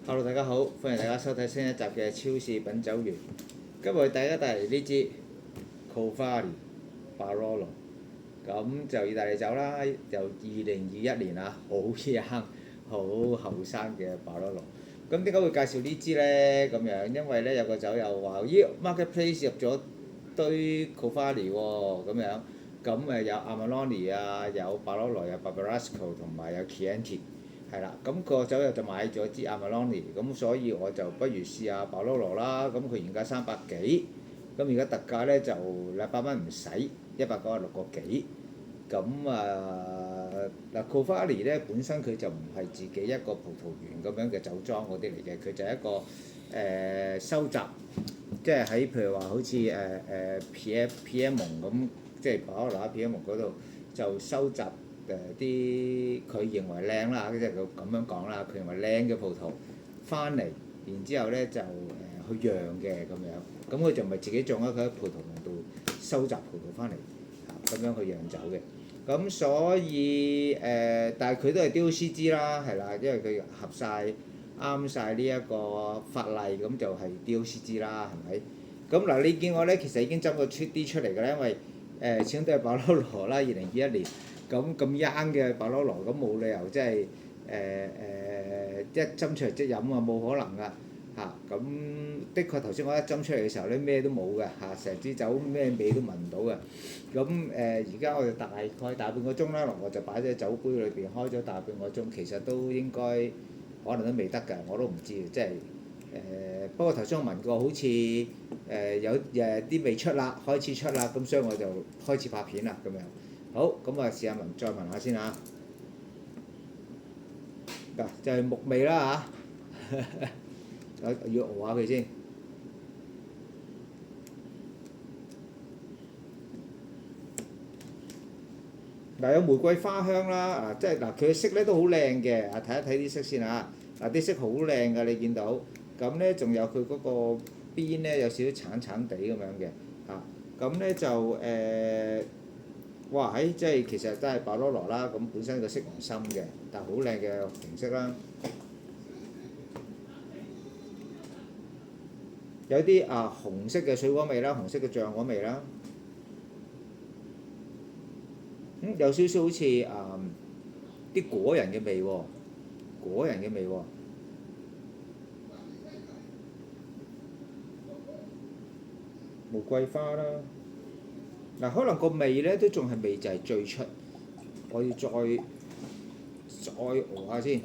Hello，大家好，歡迎大家收睇新一集嘅超市品酒員。今日為大家帶嚟呢支 Cavalli Barolo，咁就意大利酒啦，由2021年啊，好 young 好後生嘅 Barolo。咁點解會介紹呢支呢？咁樣因為呢有個酒友話，咦 Marketplace 入咗堆 Cavalli 喎，咁樣咁有 Amarone 啊，有 Barolo，有 Barbasco 同埋有 Chianti。係啦，咁個酒友就買咗支 Amarone，咁所以我就不如試下 Barolo 啦。咁佢原價300幾，咁而家特價呢就200蚊唔使，196個幾。咁嗱 Cavalli 呢本身佢就唔係自己一個葡萄園咁樣嘅酒莊嗰啲嚟嘅，佢就係一個收集，即係喺譬如話好似Piedmont 咁，即係 Barolo 喺 Piedmont 嗰度就收集。啲佢認為靚啦，即係佢咁樣講啦，佢認為靚嘅葡萄翻嚟，然之後呢就去釀嘅咁樣，咁佢就唔係自己種啦，佢喺葡萄園度收集葡萄翻嚟，咁樣去釀酒嘅。咁所以但係佢都係 DOCG 啦，係啦，因為佢合晒啱晒呢一個法例，咁就係 DOCG 啦，係咪？咁嗱，你見我呢，其實已經斟咗出啲出嚟㗎啦，因為始終都係Barolo啦，2021年。咁 young 嘅 Barolo，咁冇理由即係一斟出嚟即飲啊，冇可能噶嚇。咁的確頭先我一斟出嚟嘅時候咧，咩都冇嘅嚇，成支酒咩味都聞唔到嘅。咁而家我哋大概大半個鐘啦，我就擺咗喺酒杯裏邊開咗大半個鐘，其實都應該可能都未得㗎，我都唔知即係不過頭先我聞過，好似有啲未出啦，開始出啦，咁所以我就開始拍片啦咁樣。好，咁啊試下再聞下先嚇。嗱就係木味啦嚇，要熬下佢先。嗱有玫瑰花香啦，即係嗱佢嘅色咧都好靚嘅，睇一睇啲色先嚇。啲色好靚㗎，你見到。咁咧仲有佢嗰個邊咧有少少橙橙地咁樣嘅嚇。咁咧就哇！即係其實都係 Barolo 啦，咁本身個色唔深嘅，但係好靚嘅紅色啦。有啲紅色嘅水果味啦，紅色嘅醬果味啦。有少少好似啲果仁嘅味喎，果仁嘅味喎。玫瑰花啦。嗱，可能個味咧都仲係未就係最出，我要再熬下先。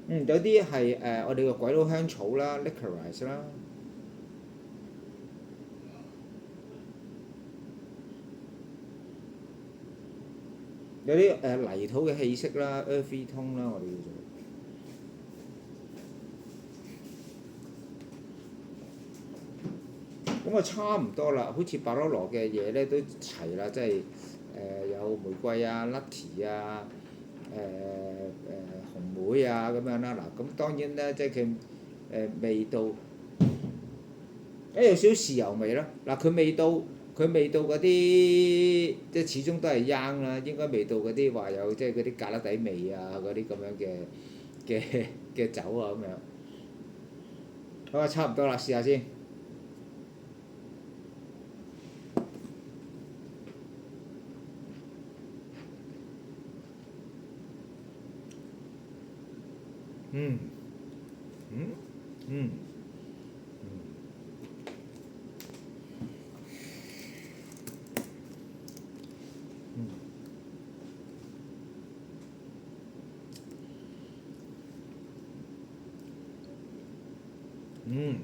有啲係我哋嘅鬼佬香草啦 ，licorice 啦。有啲泥土嘅氣息啦 ，earthy tone 啦，我哋叫做。咁啊差唔多啦，好似 Barolo 嘅嘢咧都齊啦，即係有玫瑰啊、nutty 啊、紅莓啊咁樣啦。嗱，咁當然咧，即係佢味道，有少少豉油味啦。嗱，佢味道嗰啲，即係始終都係 young 啦，應該味道嗰啲話有即係嗰啲芥粒底味啊，嗰啲咁樣嘅酒啊咁樣。好啊，差唔多啦，試下先。嗯嗯嗯嗯，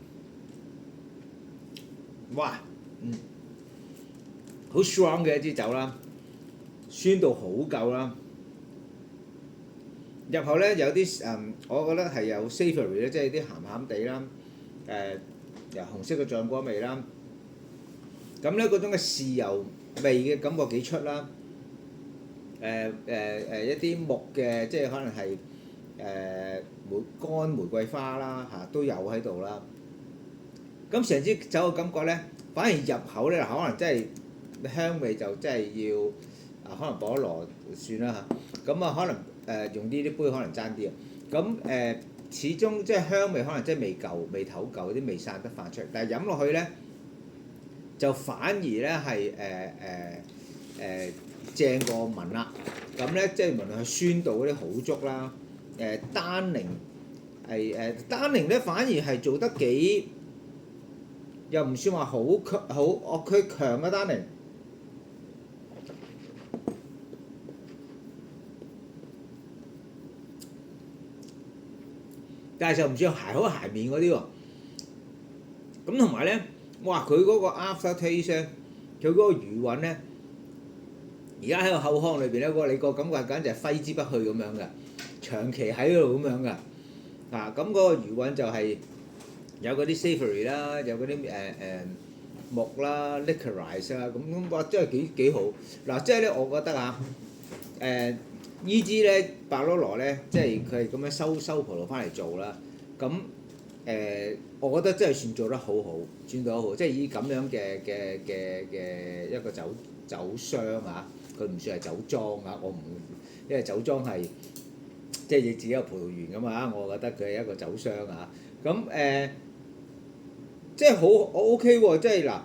哇，好 strong 嘅一支酒啦，酸度好夠啦。入口咧有啲我覺得係有 savoury 咧，即係啲鹹鹹地啦，由紅色嘅醬果味啦。咁咧嗰種嘅豉油味嘅感覺幾出啦。一啲木嘅，即係可能係乾玫瑰花啦都有喺度啦。咁成支酒嘅感覺咧，反而入口咧可能真係香味就真係要可能博羅算啦嚇。咁啊可能用呢啲杯可能爭啲啊。咁始終即係香味可能真係未唞夠，啲未散得翻出嚟。但係飲落去咧，就反而咧係正過聞啦。咁咧即係無論係酸度嗰啲好足啦，單寧單寧咧反而係做得幾，又唔算話好佢強嘅單寧。但係就唔算鞋口鞋面嗰啲喎。咁同埋咧，哇！佢嗰個 after taste 咧，佢嗰個餘韻咧，而家喺個口腔裏邊咧，你個感覺簡直係揮之不去咁樣嘅，長期喺度咁樣嘅。咁嗰個餘韻就係有嗰啲 savory 啦，有嗰啲木啦、licorice 啦，咁哇真係幾好。嗱，即係咧，我覺得依支咧白羅羅咧，即係佢係咁樣收葡萄翻嚟做啦。咁我覺得真係算做得好好，算做得好，即係以咁樣嘅一個酒商啊，佢唔算係酒莊啊，因為酒莊係即係你自己有葡萄園㗎嘛，我覺得佢係一個酒商啊。咁即係好 OK 喎，即係嗱，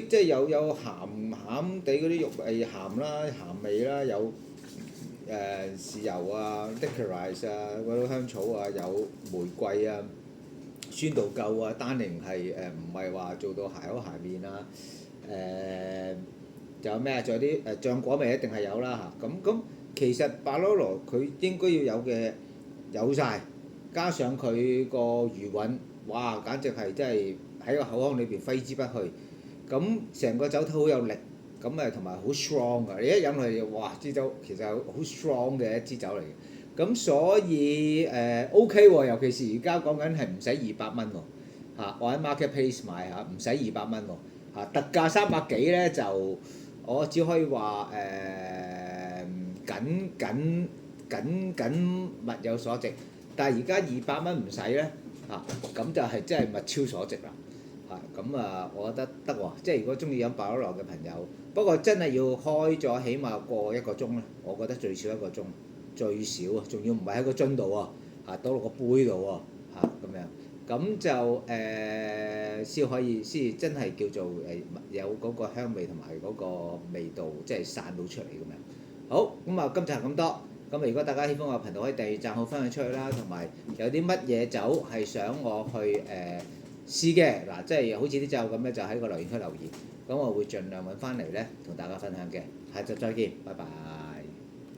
即係有鹹地嗰啲肉鹹啦、鹹味啦，有豉油啊、licorice 啊、嗰啲香草啊，有玫瑰啊，酸度夠啊，單寧係唔係話做到鞋口鞋面啊？仲有咩啊？仲有啲醬果味一定係有啦嚇。咁其實白羅羅佢應該要有嘅有晒，加上佢個餘韻，哇！簡直係真係喺個口腔裏邊揮之不去。咁成個酒體好有力，咁同埋好 strong 㗎。你一飲落去，哇！支酒其實好 strong 嘅一支酒嚟嘅。咁所以OK 喎，尤其是而家講緊係唔使200蚊喎，我喺 marketplace 買嚇，唔使200蚊喎，特價300幾咧就我只可以話緊物有所值，但係而家200蚊唔使咧咁就係真係物超所值啦。我覺得得喎，即係如果中意飲白羅羅嘅朋友，不過真係要開咗起碼過1個鐘咧，我覺得最少1個鐘，最少啊，仲要唔係喺個樽度喎，倒落個杯度喎，咁樣，咁就先真係叫做有嗰個香味同埋嗰個味道，即係散到出嚟咁樣。好，咁今集係咁多。咁如果大家喜歡我嘅頻道，可以訂閱、讚好、分享出去啦，同埋有啲乜嘢酒係想我去試嘅嗱，即係好似啲酒咁咧，就喺個留言區留言，咁我會盡量揾翻嚟咧同大家分享嘅。下集再見，拜拜。